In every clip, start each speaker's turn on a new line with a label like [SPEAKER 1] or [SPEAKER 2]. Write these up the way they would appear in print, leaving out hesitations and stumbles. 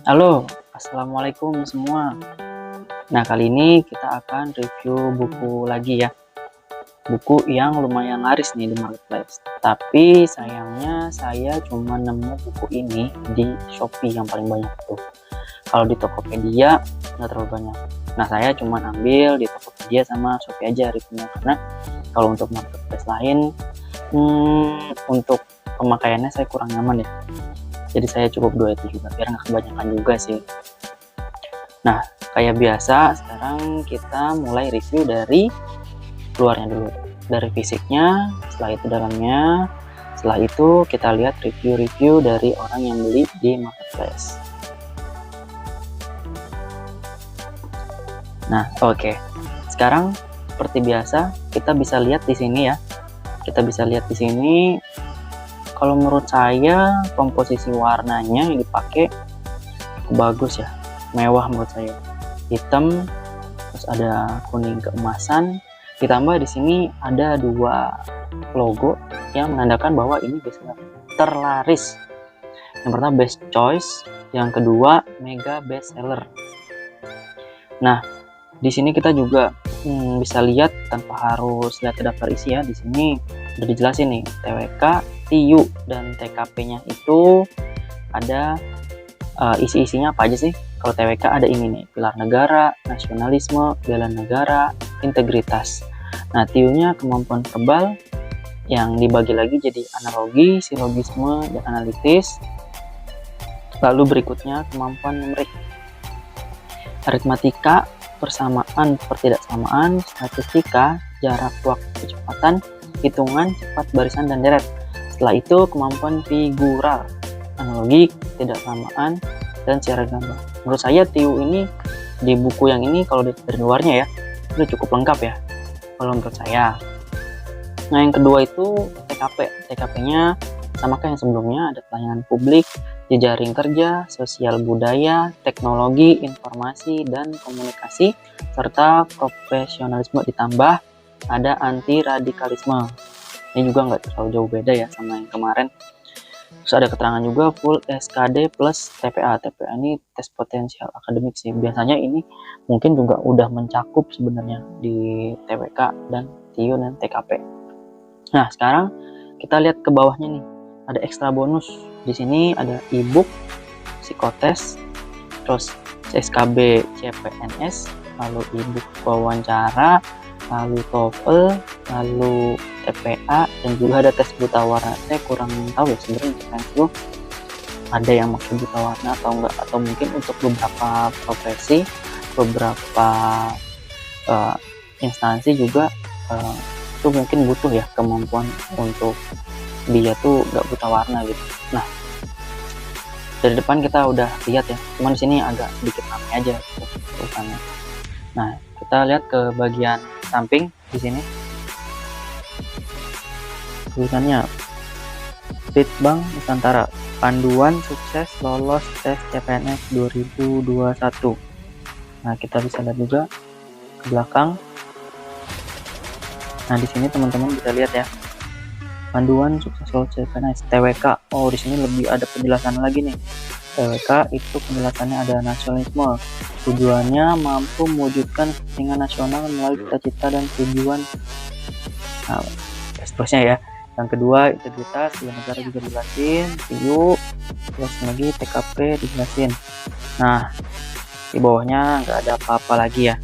[SPEAKER 1] Halo, assalamualaikum semua. Nah, kali ini kita akan review buku lagi ya. Buku yang lumayan laris nih di marketplace. Tapi sayangnya saya cuma nemu buku ini di Shopee yang paling banyak tuh. Kalau di Tokopedia nggak terlalu banyak. Nah, saya cuma ambil di Tokopedia sama Shopee aja reviewnya, karena kalau untuk marketplace lain, untuk pemakaiannya saya kurang nyaman ya. Jadi saya cukup 2 itu juga, biar nggak kebanyakan juga sih. Nah, kayak biasa, sekarang kita mulai review dari luarnya dulu. Dari fisiknya, setelah itu dalamnya, setelah itu kita lihat review-review dari orang yang beli di marketplace. Nah, oke. Sekarang seperti biasa, kita bisa lihat di sini ya. Kita bisa lihat di sini, kalau menurut saya komposisi warnanya yang dipakai cukup bagus ya, mewah menurut saya. Hitam, terus ada kuning keemasan, ditambah di sini ada 2 logo yang menandakan bahwa ini bestseller terlaris. Yang pertama Best Choice, yang kedua Mega Bestseller. Nah, di sini kita juga bisa lihat tanpa harus lihat daftar isi ya. Di sini udah dijelasin nih, TWK, TIU, dan TKP-nya itu ada isi-isinya apa aja sih. Kalau TWK ada ini nih, pilar negara, nasionalisme, bela negara, integritas. Nah, TIU-nya kemampuan verbal yang dibagi lagi jadi analogi, silogisme, dan analitis. Lalu berikutnya kemampuan numerik, aritmatika, persamaan, pertidaksamaan, statistika, jarak, waktu, kecepatan, hitungan, cepat, barisan, dan deret. Setelah itu kemampuan figural, analogi, ketidaksamaan, dan secara gambar. Menurut saya TIU ini di buku yang ini, kalau dari luarnya ya, itu cukup lengkap ya kalau menurut saya. Nah, yang kedua itu TKP. TKP-nya sama kayak yang sebelumnya, ada pelayanan publik, jejaring kerja, sosial budaya, teknologi, informasi, dan komunikasi, serta profesionalisme, ditambah ada anti radikalisme. Ini juga nggak terlalu jauh beda ya sama yang kemarin. Terus ada keterangan juga full SKD plus TPA. TPA ini tes potensial akademik sih. Biasanya ini mungkin juga udah mencakup sebenarnya di TWK dan TIU dan TKP. Nah, sekarang kita lihat ke bawahnya nih. Ada ekstra bonus. Di sini ada e-book, psikotes, terus SKB CPNS, lalu e-book wawancara, lalu TOEFL, lalu TPA, dan juga ada tes buta warna. Saya kurang tahu ya sebenarnya itu ada yang maksud buta warna atau enggak, atau mungkin untuk beberapa profesi, beberapa instansi juga itu mungkin butuh ya kemampuan untuk dia tuh nggak buta warna gitu. Nah, dari depan kita udah lihat ya, cuman di sini agak sedikit ramai aja tulisannya. Nah, kita lihat ke bagian samping di sini. Tulisannya Litbang Nusantara, panduan sukses lolos tes CPNS 2021. Nah, kita bisa lihat juga ke belakang. Nah, di sini teman-teman bisa lihat ya, panduan sukses lolos CPNS TWK. Oh, di sini lebih ada penjelasan lagi nih. TWK itu penjelasannya ada nasionalisme. Tujuannya mampu mewujudkan kepentingan nasional melalui cita-cita dan tujuan. Nah, seterusnya ya. Yang kedua, integritas, bela negara juga dijelasin. TIU, terus lagi TKP dijelasin. Nah, di bawahnya nggak ada apa-apa lagi ya.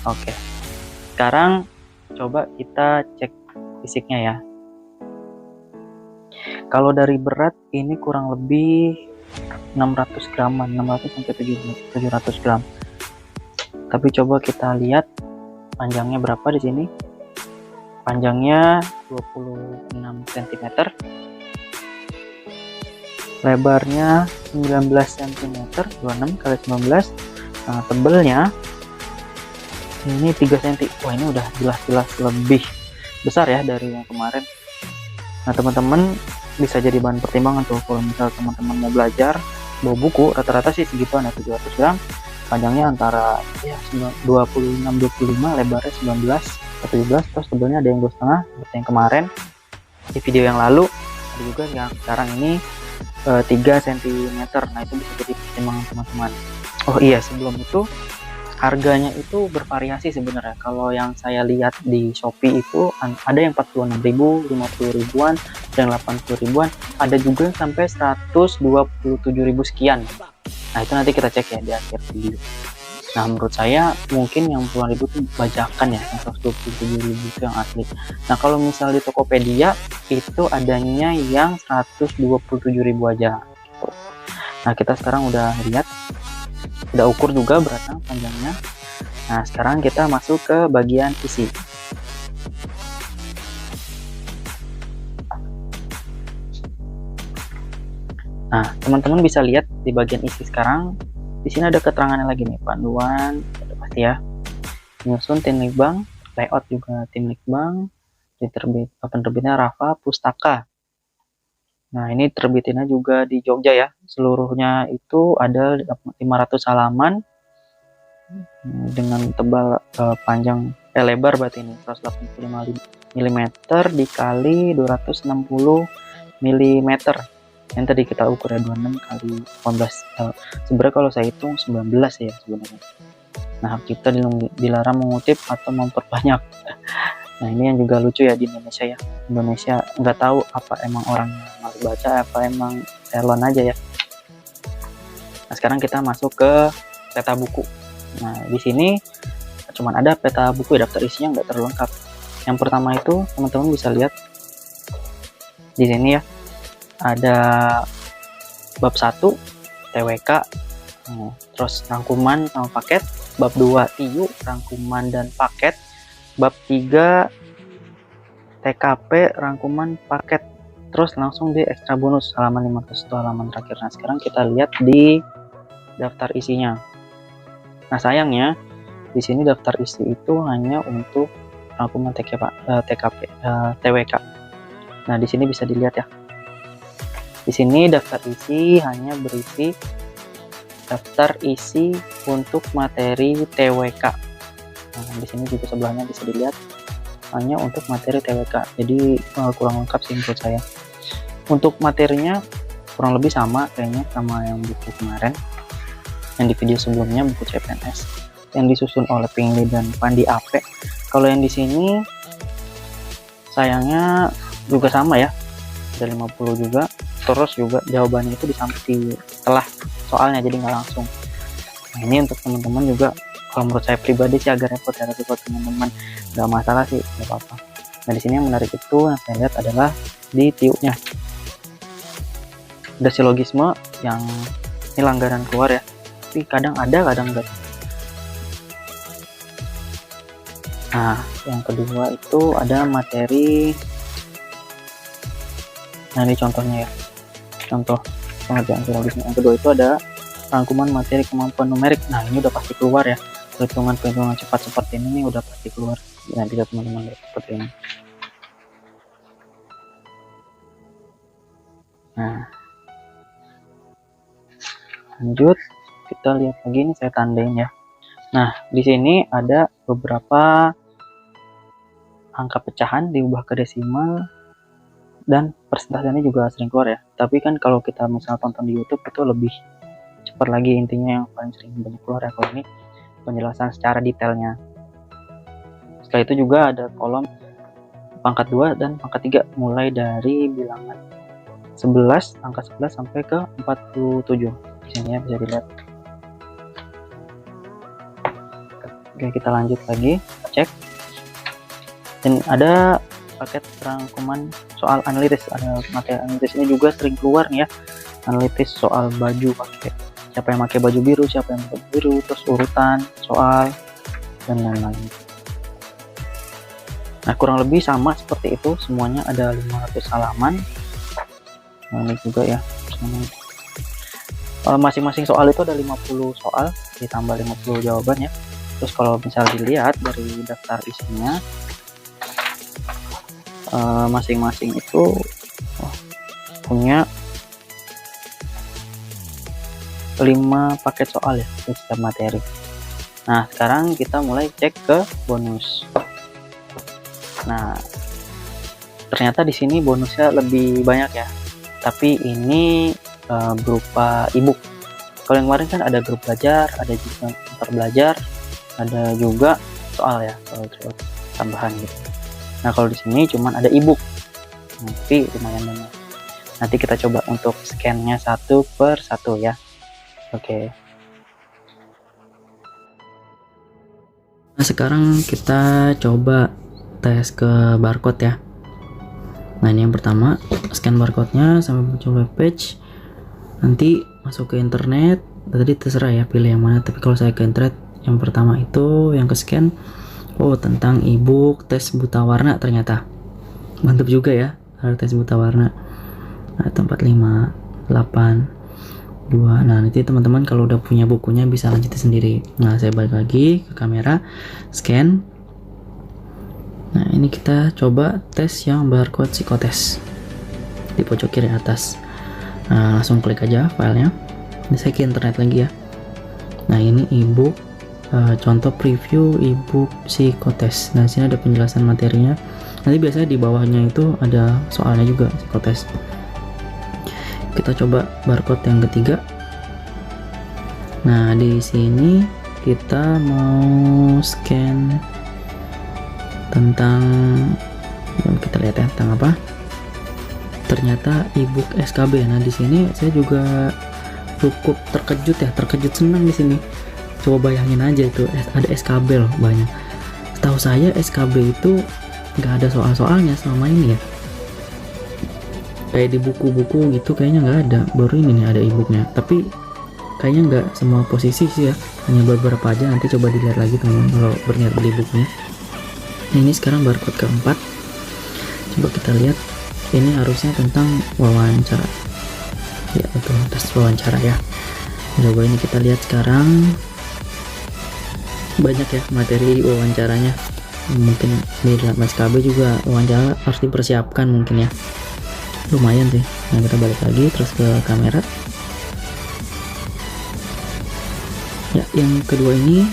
[SPEAKER 1] Oke. Sekarang coba kita cek fisiknya ya. Kalau dari berat ini kurang lebih 600 graman, 600 sampai 700 gram. Tapi coba kita lihat panjangnya berapa di sini. Panjangnya 26 cm. Lebarnya 19 cm, 26 kali 19. Nah, tebelnya ini 3 cm. Wah, ini udah jelas-jelas lebih besar ya dari yang kemarin. Nah, teman-teman bisa jadi bahan pertimbangan tuh kalau misal teman-teman mau belajar bawa buku. Rata-rata sih segituan ya, 700 gram. Panjangnya antara ya 26-25, lebarnya 19-17, terus tebelnya ada yang 2,5 seperti yang kemarin di video yang lalu, ada juga yang sekarang ini 3 cm. Nah, itu bisa jadi pertimbangan teman-teman. Oh iya, sebelum itu harganya itu bervariasi sebenarnya. Kalau yang saya lihat di Shopee itu ada yang 46.000, 50 ribuan, dan 80 ribuan, ada juga yang sampai 127.000 sekian. Nah, itu nanti kita cek ya di akhir video. Nah, menurut saya mungkin yang puluhan ribu itu bajakan ya, yang 127.000 itu yang asli. Nah, kalau misal di Tokopedia itu adanya yang 127.000 aja gitu. Nah, kita sekarang udah lihat, udah ukur juga beratnya, panjangnya. Nah, sekarang kita masuk ke bagian isi. Nah, teman-teman bisa lihat di bagian isi sekarang. Di sini ada keterangannya lagi nih, panduan, pasti ya. Penyusun tim Litbang, layout juga tim Litbang, penerbitnya Rafa Pustaka. Nah, ini terbitinnya juga di Jogja ya. Seluruhnya itu ada 500 halaman dengan tebal panjang lebar berarti ini 185 mm dikali 260 mm. Yang tadi kita ukur ya 26 kali 18. Sebenarnya kalau saya hitung 19 ya sebenarnya. Nah, kita dilarang mengutip atau memperbanyak. Nah, ini yang juga lucu ya di Indonesia ya. Indonesia nggak tahu apa emang orang malas baca, apa emang elon aja ya. Nah, sekarang kita masuk ke peta buku. Nah, di sini cuman ada peta buku ya, daftar isinya nggak terlalu lengkap. Yang pertama itu teman-teman bisa lihat di sini ya. Ada bab 1 TWK, terus rangkuman sama paket, bab 2 TIU, rangkuman dan paket, bab 3 TKP, rangkuman paket, terus langsung di ekstra bonus halaman 500 itu halaman terakhir. Nah, sekarang kita lihat di daftar isinya. Nah, sayangnya di sini daftar isi itu hanya untuk rangkuman TKP, TWK. Nah, di sini bisa dilihat ya. Di sini daftar isi hanya berisi daftar isi untuk materi TWK. Nah, di sini juga sebelahnya bisa dilihat hanya untuk materi TWK. Jadi kurang lengkap sih menurut saya. Untuk materinya kurang lebih sama kayaknya sama yang buku kemarin, yang di video sebelumnya buku CPNS yang disusun oleh Pingli dan Pandi Ape. Kalau yang di sini sayangnya juga sama ya, ada 50 juga. Terus juga jawabannya itu di setelah soalnya, jadi nggak langsung. Nah, ini untuk teman-teman juga, kalau menurut saya pribadi sih agak repot ya, tapi buat teman-teman nggak masalah sih, nggak apa-apa. Nah, di sini yang menarik itu yang saya lihat adalah di TIU-nya. Ada silogisme yang ini langganan keluar ya, tapi kadang ada, kadang enggak. Nah, yang kedua itu ada materi. Nah, ini contohnya ya. Contoh pengerjaan silogisme. Yang kedua itu ada rangkuman materi kemampuan numerik. Nah, ini udah pasti keluar ya. Perhitungan cepat seperti ini nih udah pasti keluar. Nah, bisa teman-teman lihat seperti ini. Nah, lanjut kita lihat lagi, ini saya tandain ya. Nah, di sini ada beberapa angka pecahan diubah ke desimal, dan persentasenya juga sering keluar ya. Tapi kan kalau kita misalnya tonton di YouTube itu lebih cepat lagi, intinya yang paling sering banyak keluar ya. Kalau ini penjelasan secara detailnya. Setelah itu juga ada kolom pangkat 2 dan pangkat 3 mulai dari bilangan 11, angka 11 sampai ke 47. Di sini ya bisa dilihat. Oke, kita lanjut lagi, cek. Dan ada paket rangkuman soal analitis, ada materi analitis ini juga sering keluar nih ya. Analitis soal baju, pakai siapa yang pakai baju biru, siapa yang pakai biru, terus urutan soal dan lain-lain. Nah, kurang lebih sama seperti itu, semuanya ada 500 halaman. Nah, ini juga ya, masing-masing soal itu ada 50 soal ditambah 50 jawaban ya. Terus kalau misal dilihat dari daftar isinya, masing-masing itu punya 5 paket soal ya di setiap materi. Nah, sekarang kita mulai cek ke bonus. Nah, ternyata di sini bonusnya lebih banyak ya. Tapi ini berupa ebook. Kalau yang kemarin kan ada grup belajar, ada juga pintar belajar, ada juga soal ya, soal tambahan gitu. Nah kalau di sini cuman ada ebook, tapi lumayan banyak. Nanti kita coba untuk scan-nya satu per satu ya. Oke. Nah sekarang kita coba tes ke barcode ya. Nah ini yang pertama, scan barcode-nya sampai muncul web page. Nanti masuk ke internet, tadi terserah ya pilih yang mana, tapi kalau saya ke internet yang pertama itu yang ke scan, oh tentang ebook tes buta warna, ternyata mantap juga ya, ada tes buta warna. Nah, tempat 5, 8, 2. Nah nanti teman-teman kalau udah punya bukunya bisa lanjutin sendiri. Nah saya balik lagi ke kamera, scan. Nah ini kita coba tes yang barcode psikotes di pojok kiri atas. Nah langsung klik aja filenya. Ini saya ke internet lagi ya. Nah ini ebook, contoh preview ebook psikotes. Nah sini ada penjelasan materinya. Nanti biasanya di bawahnya itu ada soalnya juga psikotes. Kita coba barcode yang ketiga. Nah di sini kita mau scan tentang, kita lihat ya tentang apa. Ternyata ebook SKB. Nah di sini saya juga cukup terkejut senang di sini. Coba bayangin aja itu ada SKB loh banyak. Setahu saya SKB itu nggak ada soal-soalnya selama ini ya. Kayak di buku-buku gitu kayaknya nggak ada, baru ini nih ada ebooknya, tapi kayaknya nggak semua posisi sih ya, hanya beberapa aja. Nanti coba dilihat lagi teman-teman kalau berniat beli bukunya. Nah, ini sekarang barcode keempat, coba kita lihat. Ini harusnya tentang wawancara ya, betul, tes wawancara ya. Coba ini kita lihat sekarang, banyak ya materi wawancaranya. Mungkin di dalam SKB juga wawancara harus dipersiapkan mungkin ya, lumayan sih. Nah kita balik lagi terus ke kamera ya. Yang kedua ini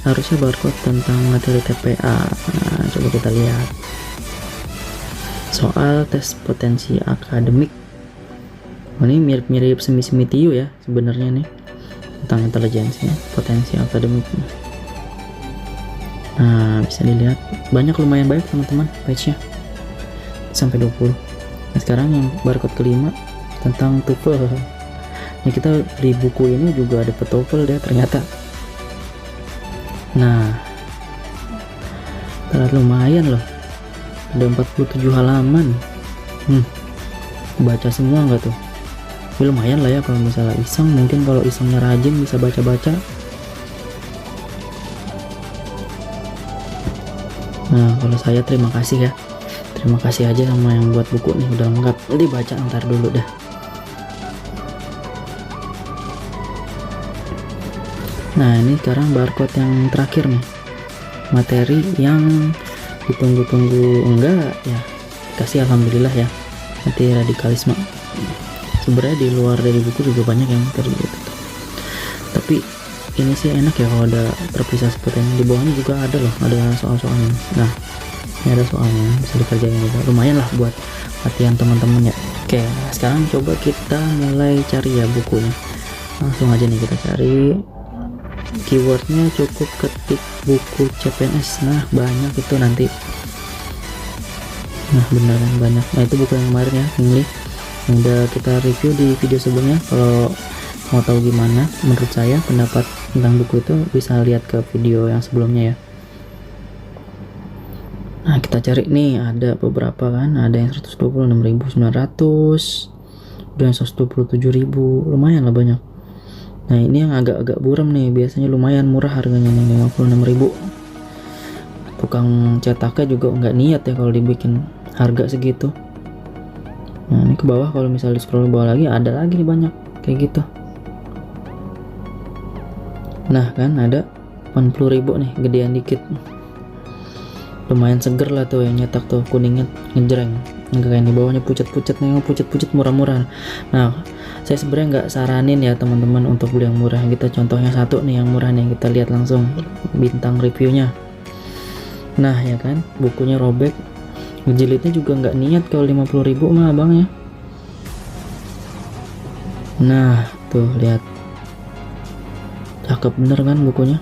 [SPEAKER 1] harusnya barcode tentang materi TPA. Nah coba kita lihat soal tes potensi akademik. Ini mirip-mirip semi-semi TIU ya sebenarnya nih, tentang intelijensi potensi akademik. Nah bisa dilihat banyak, lumayan banyak teman-teman page-nya, sampai 20. Nah sekarang yang barcode kelima tentang TOEFL. Nah kita di buku ini juga ada TOEFL ya ternyata. Nah ternyata lumayan loh, ada 47 halaman. Baca semua nggak tuh? Ya, lumayan lah ya kalau misalnya iseng. Mungkin kalau isengnya rajin bisa baca-baca. Nah kalau saya terima kasih ya, terima kasih aja sama yang buat buku nih, udah lengkap. Nanti baca ntar dulu dah. Nah ini sekarang barcode yang terakhir nih, materi yang ditunggu-tunggu enggak ya, kasih alhamdulillah ya, materi radikalisme. Sebenarnya di luar dari buku juga banyak yang materi gitu, tapi ini sih enak ya kalau ada terpisah seperti ini. Di bawahnya juga ada loh, ada soal-soalnya. Nah ini ada soalnya, bisa dikerjain juga, lumayan lah buat latihan teman-teman ya. Oke, nah sekarang coba kita mulai cari ya bukunya. Langsung aja nih kita cari keywordnya, cukup ketik buku CPNS. Nah banyak itu nanti, nah beneran banyak. Nah itu buku yang kemarin ya, ini yang udah kita review di video sebelumnya. Kalau mau tahu gimana menurut saya pendapat tentang buku itu, bisa lihat ke video yang sebelumnya ya. Nah kita cari nih, ada beberapa kan, ada yang 126.900, ada yang 127.000, lumayan lah banyak. Nah ini yang agak-agak buram nih, biasanya lumayan murah harganya nih, 56.000. Tukang cetaknya juga nggak niat ya kalau dibikin harga segitu. Nah ini ke bawah, kalau misalnya di scroll ke bawah lagi, ada lagi nih banyak kayak gitu. Nah kan ada 80.000 nih, gedean dikit, lumayan seger lah tuh yang nyetak tuh, kuningnya ngejreng. Enggak kayak di bawahnya pucat-pucat nih, pucat-pucat murah-murah. Nah saya sebenarnya nggak saranin ya teman-teman untuk beli yang murah. Kita contohnya satu nih yang murah nih, kita lihat langsung bintang reviewnya. Nah ya kan, bukunya robek, ngejilidnya juga nggak niat. Kalau 50.000 mah abang ya. Nah, tuh lihat. Cakep bener kan bukunya?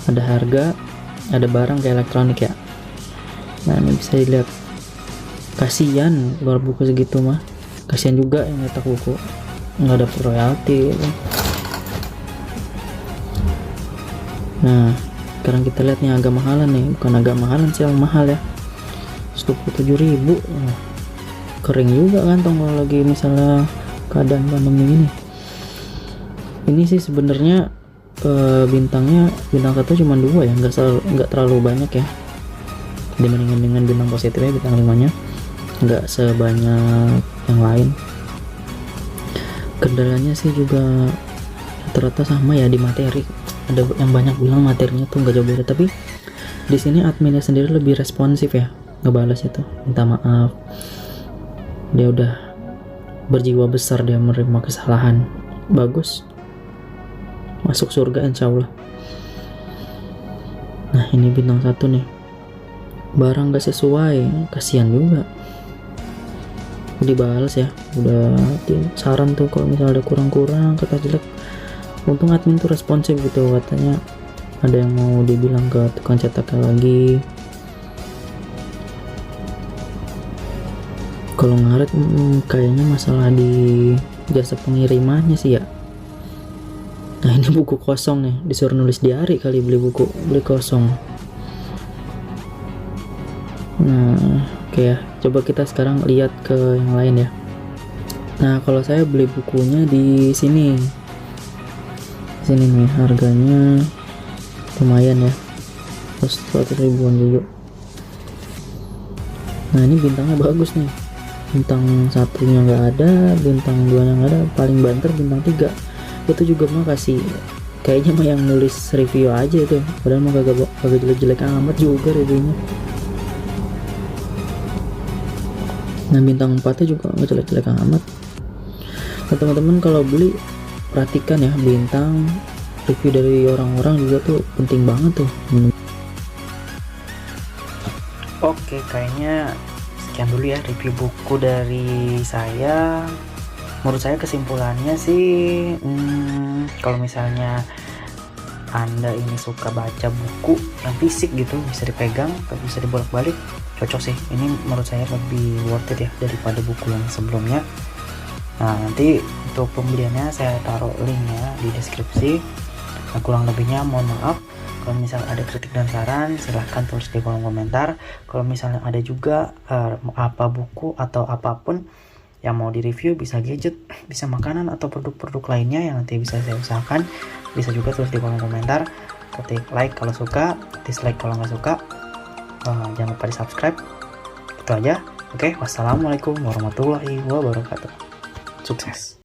[SPEAKER 1] Ada harga, ada barang kayak elektronik ya. Nah, ini bisa dilihat. Kasian keluar buku segitu mah. Kasian juga yang nyetak buku. Nggak dapat royalti gitu. Nah, sekarang kita lihat nih agak mahalan nih. Bukan agak mahalan sih, yang mahal ya. 27.000. Kering juga kantong kalau lagi misalnya keadaan pandemi gini. Ini sih sebenarnya bintangnya bintang 1 cuma 2 ya, nggak terlalu banyak ya dibandingkan dengan bintang positifnya. Bintang 5 nya nggak sebanyak yang lain. Kendalanya sih juga rata-rata sama ya di materi. Ada yang banyak bilang materinya tuh nggak jauh beda, tapi di sini adminnya sendiri lebih responsif ya, ngebalas itu, minta maaf, dia udah berjiwa besar, dia menerima kesalahan. Bagus, masuk surga insya Allah. Nah, ini bintang 1 nih, barang gak sesuai, kasihan juga. Dibalas ya, udah saran tuh kalau misalnya ada kurang-kurang, kata jelek. Untung admin tuh responsif gitu, katanya ada yang mau dibilang ke tukang cetaknya lagi. Kalau ngaret kayaknya masalah di jasa pengirimannya sih ya. Nah, ini buku kosong nih, disuruh nulis diari kali, beli kosong. Nah, oke ya, coba kita sekarang lihat ke yang lain ya. Nah, kalau saya beli bukunya di sini nih, harganya lumayan ya, 100 ribuan juga. Nah, ini bintangnya bagus nih, bintang 1-nya nggak ada, bintang 2-nya nggak ada, paling banter bintang 3. Itu juga mah kasih kayaknya mah yang nulis review aja itu, padahal mah kagak jelek-jelek amat juga reviewnya. Nah, bintang 4-nya juga nggak jelek-jelek amat. Nah, teman-teman kalau beli perhatikan ya, bintang review dari orang-orang juga tuh penting banget tuh. Oke, kayaknya sekian dulu ya review buku dari saya. Menurut saya kesimpulannya sih, kalau misalnya Anda ini suka baca buku yang fisik gitu, bisa dipegang, bisa dibolak-balik, cocok sih. Ini menurut saya lebih worth it ya daripada buku yang sebelumnya. Nah, nanti untuk pembeliannya saya taruh linknya di deskripsi. Nah, kurang lebihnya mohon maaf. Kalau misalnya ada kritik dan saran, silahkan tulis di kolom komentar. Kalau misalnya ada juga apa buku atau apapun yang mau direview, bisa gadget, bisa makanan atau produk-produk lainnya yang nanti bisa saya usahakan, bisa juga tulis di kolom komentar. Ketik like kalau suka, dislike kalau nggak suka. Jangan lupa di subscribe. Itu aja. Oke, wassalamualaikum warahmatullahi wabarakatuh. Sukses.